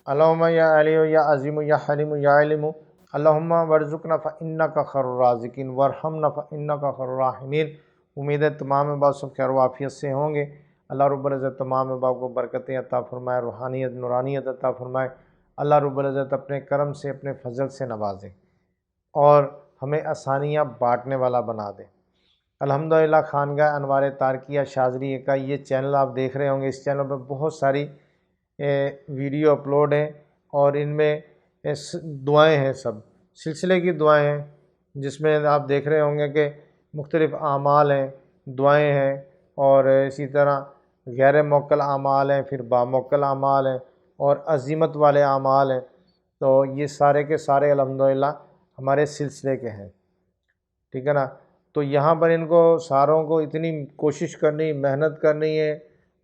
اللہم یا علی یا عظیم یا حلیم یا علم اللہم ورزقنا فإنک خیر الرازقین ورحمنا فإنک خیر الراحمین۔ امید ہے تمام بات سب خیر و عافیت سے ہوں گے۔ اللہ رب العزت تمام باب کو برکتیں عطا فرمائے، روحانیت نورانیت عطا فرمائے۔ اللہ رب العزت اپنے کرم سے اپنے فضل سے نوازے اور ہمیں آسانیاں بانٹنے والا بنا دے۔ الحمدللہ خانگاہ انوار تارکیہ شاذلی کا یہ چینل آپ دیکھ رہے ہوں گے۔ اس چینل پہ بہت ساری ویڈیو اپلوڈ ہیں اور ان میں دعائیں ہیں، سب سلسلے کی دعائیں ہیں، جس میں آپ دیکھ رہے ہوں گے کہ مختلف اعمال ہیں، دعائیں ہیں، اور اسی طرح غیر موکل اعمال ہیں، پھر باموکل اعمال ہیں اور عزیمت والے اعمال ہیں۔ تو یہ سارے کے سارے الحمدللہ ہمارے سلسلے کے ہیں، ٹھیک ہے نا۔ تو یہاں پر ان کو ساروں کو اتنی کوشش کرنی، محنت کرنی ہے،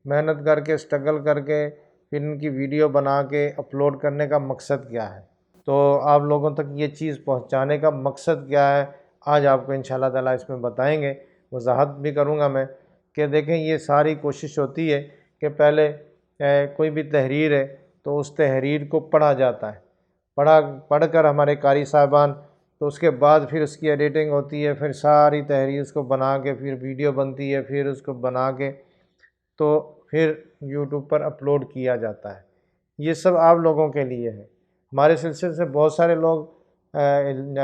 محنت کر کے اسٹرگل کر کے پھر ان کی ویڈیو بنا کے اپلوڈ کرنے کا مقصد کیا ہے، تو آپ لوگوں تک یہ چیز پہنچانے کا مقصد کیا ہے، آج آپ کو انشاءاللہ تعالیٰ اس میں بتائیں گے، وضاحت بھی کروں گا میں کہ دیکھیں یہ ساری کوشش ہوتی ہے کہ پہلے کوئی بھی تحریر ہے تو اس تحریر کو پڑھا جاتا ہے، پڑھ کر ہمارے قاری صاحبان، تو اس کے بعد پھر اس کی ایڈیٹنگ ہوتی ہے، پھر ساری تحریر اس کو بنا کے پھر ویڈیو بنتی ہے، پھر اس کو بنا کے تو پھر یوٹیوب پر اپلوڈ کیا جاتا ہے۔ یہ سب آپ لوگوں کے لیے ہے۔ ہمارے سلسلے سے بہت سارے لوگ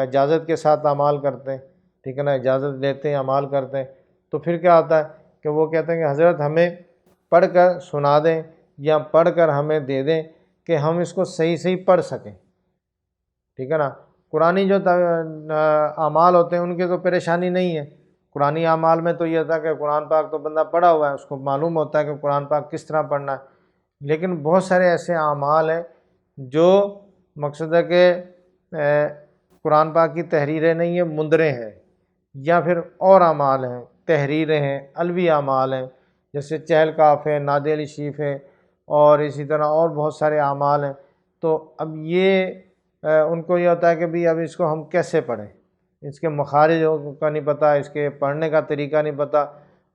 اجازت کے ساتھ اعمال کرتے ہیں، ٹھیک ہے نا، اجازت لیتے ہیں، اعمال کرتے ہیں، تو پھر کیا ہوتا ہے کہ وہ کہتے ہیں کہ حضرت ہمیں پڑھ کر سنا دیں یا پڑھ کر ہمیں دے دیں کہ ہم اس کو صحیح صحیح پڑھ سکیں، ٹھیک ہے نا۔ قرآنی جو اعمال ہوتے ہیں ان کی تو پریشانی نہیں ہے۔ قرآنی اعمال میں تو یہ تھا کہ قرآن پاک تو بندہ پڑھا ہوا ہے، اس کو معلوم ہوتا ہے کہ قرآن پاک کس طرح پڑھنا ہے، لیکن بہت سارے ایسے اعمال ہیں جو مقصد ہے کہ قرآن پاک کی تحریریں نہیں ہیں، مندریں ہیں، یا پھر اور اعمال ہیں، تحریریں ہیں، علوی اعمال ہیں، جیسے چہل کاف ہے، نادی علی شریف ہے، اور اسی طرح اور بہت سارے اعمال ہیں۔ تو اب یہ ان کو یہ ہوتا ہے کہ اب اس کو ہم کیسے پڑھیں، اس کے مخارج کا نہیں پتہ، اس کے پڑھنے کا طریقہ نہیں پتہ،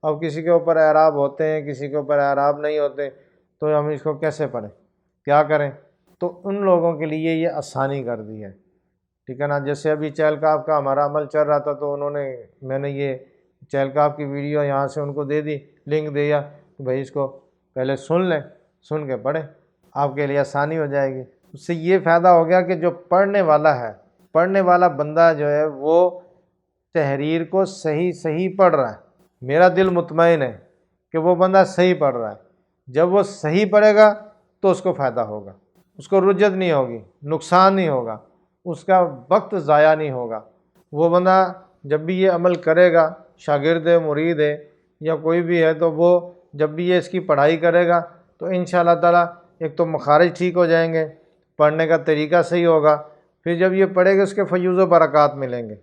اب کسی کے اوپر اعراب ہوتے ہیں، کسی کے اوپر اعراب نہیں ہوتے، تو ہم اس کو کیسے پڑھیں، کیا کریں؟ تو ان لوگوں کے لیے یہ آسانی کر دی ہے، ٹھیک ہے نا۔ جیسے ابھی چہل کاف کا ہمارا عمل چل رہا تھا، تو میں نے یہ چہل کاف کی ویڈیو یہاں سے ان کو دے دی، لنک دیا کہ بھائی اس کو پہلے سن لیں، سن کے پڑھیں، آپ کے لیے آسانی ہو جائے گی۔ اس سے یہ فائدہ ہو گیا کہ جو پڑھنے والا ہے، پڑھنے والا بندہ جو ہے وہ تحریر کو صحیح صحیح پڑھ رہا ہے، میرا دل مطمئن ہے کہ وہ بندہ صحیح پڑھ رہا ہے۔ جب وہ صحیح پڑھے گا تو اس کو فائدہ ہوگا، اس کو رجت نہیں ہوگی، نقصان نہیں ہوگا، اس کا وقت ضائع نہیں ہوگا۔ وہ بندہ جب بھی یہ عمل کرے گا، شاگرد ہے، مرید ہے یا کوئی بھی ہے، تو وہ جب بھی یہ اس کی پڑھائی کرے گا تو انشاءاللہ تعالیٰ ایک تو مخارج ٹھیک ہو جائیں گے، پڑھنے کا طریقہ صحیح ہوگا، پھر جب یہ پڑھے گا اس کے فیوض و برکات ملیں گے۔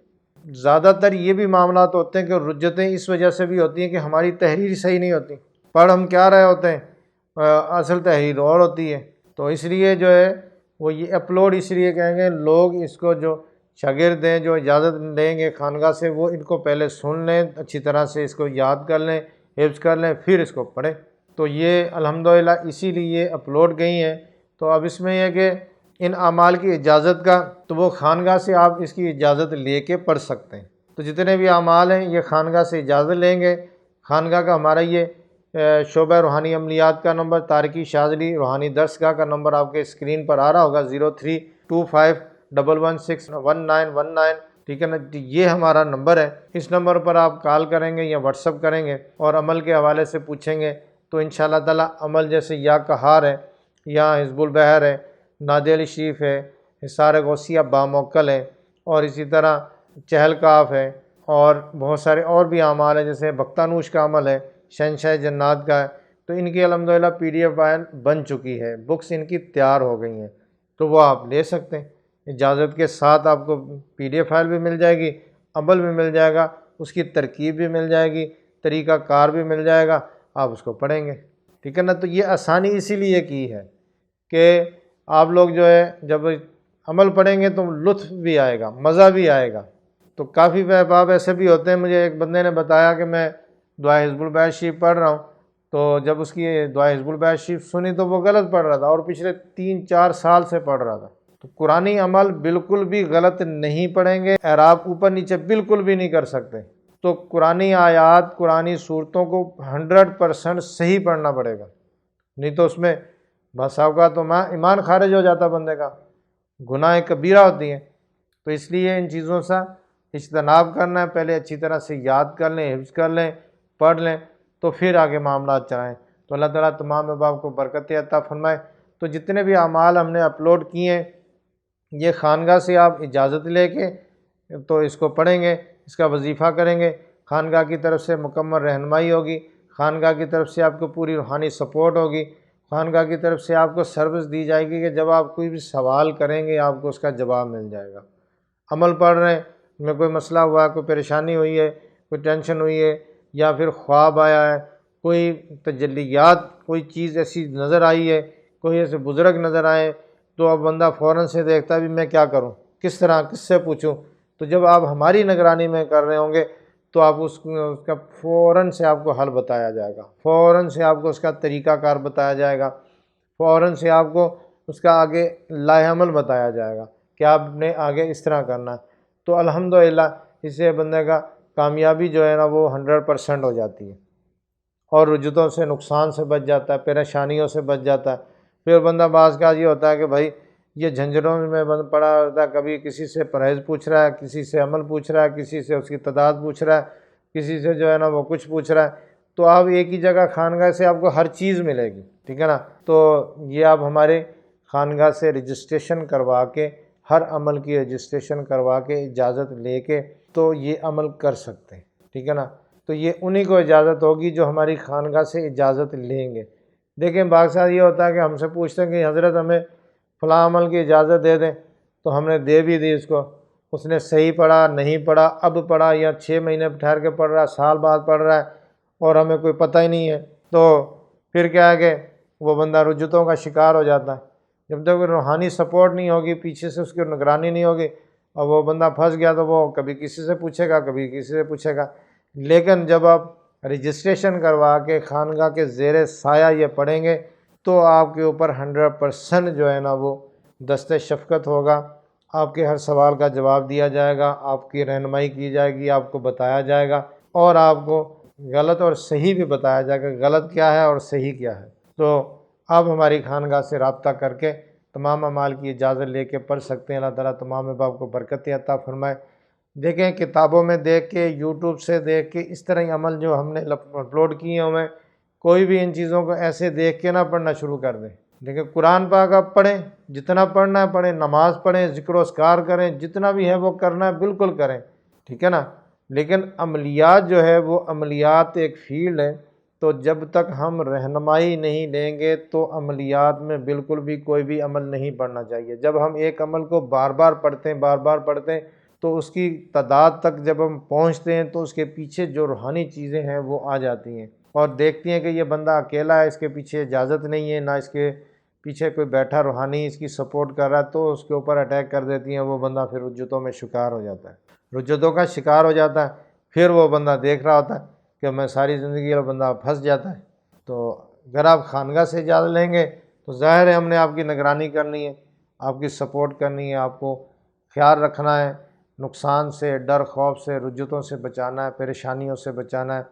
زیادہ تر یہ بھی معاملات ہوتے ہیں کہ رجتیں اس وجہ سے بھی ہوتی ہیں کہ ہماری تحریر صحیح نہیں ہوتی، پڑھ ہم کیا رہے ہوتے ہیں، اصل تحریر اور ہوتی ہے۔ تو اس لیے جو ہے وہ یہ اپلوڈ اس لیے کہیں گے، لوگ اس کو جو شاگرد ہیں جو اجازت لیں گے خانقاہ سے، وہ ان کو پہلے سن لیں، اچھی طرح سے اس کو یاد کر لیں، حفظ کر لیں، پھر اس کو پڑھیں۔ تو یہ الحمدللہ اسی لیے اپلوڈ گئی ہیں۔ تو اب اس میں یہ ہے کہ ان اعمال کی اجازت کا تو وہ خانقاہ سے آپ اس کی اجازت لے کے پڑھ سکتے ہیں۔ تو جتنے بھی اعمال ہیں یہ خانقاہ سے اجازت لیں گے۔ خانقاہ کا ہمارا یہ شعبہ روحانی عملیات کا نمبر، تارکی شاذلی روحانی درسگاہ کا نمبر آپ کے اسکرین پر آ رہا ہوگا، 032511611919، ٹھیک ہے نا۔ یہ ہمارا نمبر ہے، اس نمبر پر آپ کال کریں گے یا واٹس اپ کریں گے اور عمل کے حوالے سے پوچھیں گے تو انشاءاللہ تعالیٰ عمل جیسے یا قہار ہے یا حزب البحر ہے، نادی علی شریف ہے، حصار غوثیہ باموکل ہے، اور اسی طرح چہل کاف ہے، اور بہت سارے اور بھی اعمال ہیں، جیسے بختانوش کا عمل ہے، شہنشاہ جنات کا ہے۔ تو ان کی الحمدللہ PDF فائل بن چکی ہے، بکس ان کی تیار ہو گئی ہیں، تو وہ آپ لے سکتے ہیں اجازت کے ساتھ۔ آپ کو PDF فائل بھی مل جائے گی، عمل بھی مل جائے گا، اس کی ترکیب بھی مل جائے گی، طریقہ کار بھی مل جائے گا، آپ اس کو پڑھیں گے، ٹھیک ہے نا۔ تو یہ آسانی اسی لیے کی ہے کہ آپ لوگ جو ہے جب عمل پڑھیں گے تو لطف بھی آئے گا، مزہ بھی آئے گا۔ تو کافی احباب ایسے بھی ہوتے ہیں، مجھے ایک بندے نے بتایا کہ میں دعائے حزب البحر شریف پڑھ رہا ہوں، تو جب اس کی دعا حزب البیت شریف سنی تو وہ غلط پڑھ رہا تھا، اور پچھلے 3-4 سال سے پڑھ رہا تھا۔ تو قرآنی عمل بالکل بھی غلط نہیں پڑھیں گے، اعراب اوپر نیچے بالکل بھی نہیں کر سکتے۔ تو قرآنی آیات، قرآنی صورتوں کو 100% صحیح پڑھنا پڑے گا، نہیں تو اس میں بس اوقات تو ایمان خارج ہو جاتا بندے کا، گناہ کبیرہ ہوتی ہیں۔ تو اس لیے ان چیزوں سے اجتناب کرنا ہے، پہلے اچھی طرح سے یاد کر لیں، حفظ کر لیں، پڑھ لیں، تو پھر آگے معاملات چلائیں۔ تو اللہ تعالیٰ تمام احباب کو برکت عطا فرمائے۔ تو جتنے بھی اعمال ہم نے اپلوڈ کیے ہیں، یہ خانقاہ سے آپ اجازت لے کے تو اس کو پڑھیں گے، اس کا وظیفہ کریں گے، خانقاہ کی طرف سے مکمل رہنمائی ہوگی، خانقاہ کی طرف سے آپ کو پوری روحانی سپورٹ ہوگی، خانقاہ کی طرف سے آپ کو سروس دی جائے گی کہ جب آپ کوئی بھی سوال کریں گے آپ کو اس کا جواب مل جائے گا۔ عمل پڑھ رہے ہیں، میں کوئی مسئلہ ہوا، کوئی پریشانی ہوئی ہے، کوئی ٹینشن ہوئی ہے، یا پھر خواب آیا ہے، کوئی تجلیات، کوئی چیز ایسی نظر آئی ہے، کوئی ایسے بزرگ نظر آئے، تو اب بندہ فوراً سے دیکھتا ہے بھی میں کیا کروں، کس طرح، کس سے پوچھوں۔ تو جب آپ ہماری نگرانی میں کر رہے ہوں گے تو آپ اس کا فوراً سے آپ کو حل بتایا جائے گا، فوراً سے آپ کو اس کا طریقہ کار بتایا جائے گا، فوراً سے آپ کو اس کا آگے لائحہ عمل بتایا جائے گا کہ آپ نے آگے اس طرح کرنا ہے۔ تو الحمدللہ اس سے بندے کا کامیابی جو ہے نا وہ 100% ہو جاتی ہے، اور رجوتوں سے، نقصان سے بچ جاتا ہے، پریشانیوں سے بچ جاتا ہے۔ پھر بندہ بعض کا یہ ہوتا ہے کہ بھائی یہ جھنجھٹوں میں پڑا ہوتا ہے، کبھی کسی سے پرہیز پوچھ رہا ہے، کسی سے عمل پوچھ رہا ہے، کسی سے اس کی تعداد پوچھ رہا ہے، کسی سے جو ہے نا وہ کچھ پوچھ رہا ہے۔ تو آپ ایک ہی جگہ خانقاہ سے آپ کو ہر چیز ملے گی، ٹھیک ہے نا۔ تو یہ آپ ہمارے خانقاہ سے رجسٹریشن کروا کے، ہر عمل کی رجسٹریشن کروا کے، اجازت لے کے تو یہ عمل کر سکتے ہیں، ٹھیک ہے نا۔ تو یہ انہی کو اجازت ہوگی جو ہماری خانقاہ سے اجازت لیں گے۔ دیکھیں بعض ساتھ یہ ہوتا ہے کہ ہم سے پوچھتے ہیں کہ حضرت ہمیں فلاں عمل کی اجازت دے دیں، تو ہم نے دے بھی دی اس کو، اس نے صحیح پڑھا، نہیں پڑھا، اب پڑھا، یا 6 مہینے ٹھہر کے پڑھ رہا ہے، سال بعد پڑھ رہا ہے، اور ہمیں کوئی پتہ ہی نہیں ہے۔ تو پھر کیا ہے کہ وہ بندہ رجوتوں کا شکار ہو جاتا ہے۔ جب تک روحانی سپورٹ نہیں ہوگی، پیچھے سے اس کی نگرانی نہیں ہوگی، اور وہ بندہ پھنس گیا تو وہ کبھی کسی سے پوچھے گا، کبھی کسی سے پوچھے گا۔ لیکن جب آپ رجسٹریشن کروا کے خانقاہ کے زیر سایہ یہ پڑھیں گے تو آپ کے اوپر 100% جو ہے نا وہ دست شفقت ہوگا، آپ کے ہر سوال کا جواب دیا جائے گا، آپ کی رہنمائی کی جائے گی، آپ کو بتایا جائے گا، اور آپ کو غلط اور صحیح بھی بتایا جائے گا، غلط کیا ہے اور صحیح کیا ہے۔ تو آپ ہماری خانقاہ سے رابطہ کر کے تمام اعمال کی اجازت لے کے پڑھ سکتے ہیں۔ اللہ تعالیٰ تمام احباب کو برکت عطا فرمائے۔ دیکھیں کتابوں میں دیکھ کے، یوٹیوب سے دیکھ کے، اس طرح عمل جو ہم نے اپلوڈ کیے ہیں، ہمیں کوئی بھی ان چیزوں کو ایسے دیکھ کے نہ پڑھنا شروع کر دیں۔ دیکھیں قرآن پاک آپ پڑھیں، جتنا پڑھنا ہے پڑھیں، نماز پڑھیں، ذکر و اذکار کریں، جتنا بھی ہے وہ کرنا ہے بالکل کریں، ٹھیک ہے نا۔ لیکن عملیات جو ہے وہ عملیات ایک فیلڈ ہے، تو جب تک ہم رہنمائی نہیں لیں گے تو عملیات میں بالکل بھی کوئی بھی عمل نہیں پڑھنا چاہیے۔ جب ہم ایک عمل کو بار بار پڑھتے ہیں، بار بار پڑھتے ہیں، تو اس کی تعداد تک جب ہم پہنچتے ہیں تو اس کے پیچھے جو روحانی چیزیں ہیں وہ آ جاتی ہیں، اور دیکھتی ہیں کہ یہ بندہ اکیلا ہے، اس کے پیچھے اجازت نہیں ہے، نہ اس کے پیچھے کوئی بیٹھا روحانی اس کی سپورٹ کر رہا ہے، تو اس کے اوپر اٹیک کر دیتی ہیں۔ وہ بندہ پھر رجوتوں میں شکار ہو جاتا ہے، رجوتوں کا شکار ہو جاتا ہے۔ پھر وہ بندہ دیکھ رہا ہوتا ہے کہ میں ساری زندگی وہ بندہ پھنس جاتا ہے۔ تو اگر آپ خانقاہ سے اجازت لیں گے تو ظاہر ہے ہم نے آپ کی نگرانی کرنی ہے، آپ کی سپورٹ کرنی ہے، آپ کو خیال رکھنا ہے، نقصان سے، ڈر خوف سے، رجوتوں سے بچانا ہے، پریشانیوں سے بچانا ہے،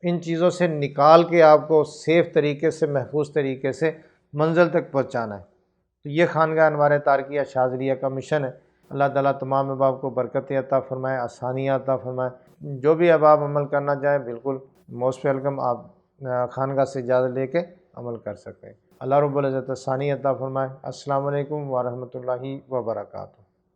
ان چیزوں سے نکال کے آپ کو سیف طریقے سے، محفوظ طریقے سے منزل تک پہنچانا ہے۔ تو یہ خانقاہ انوار تارکیہ شاذلیہ کا مشن ہے۔ اللہ تعالیٰ تمام احباب کو برکت عطا فرمائے، آسانیاں عطا فرمائے۔ جو بھی احباب عمل کرنا چاہیں بالکل موسٹ ویلکم، آپ خانقاہ سے اجازت لے کے عمل کر سکتے ہیں۔ اللہ رب العزت آسانی عطا فرمائے۔ السلام علیکم ورحمۃ اللہ وبرکاتہ۔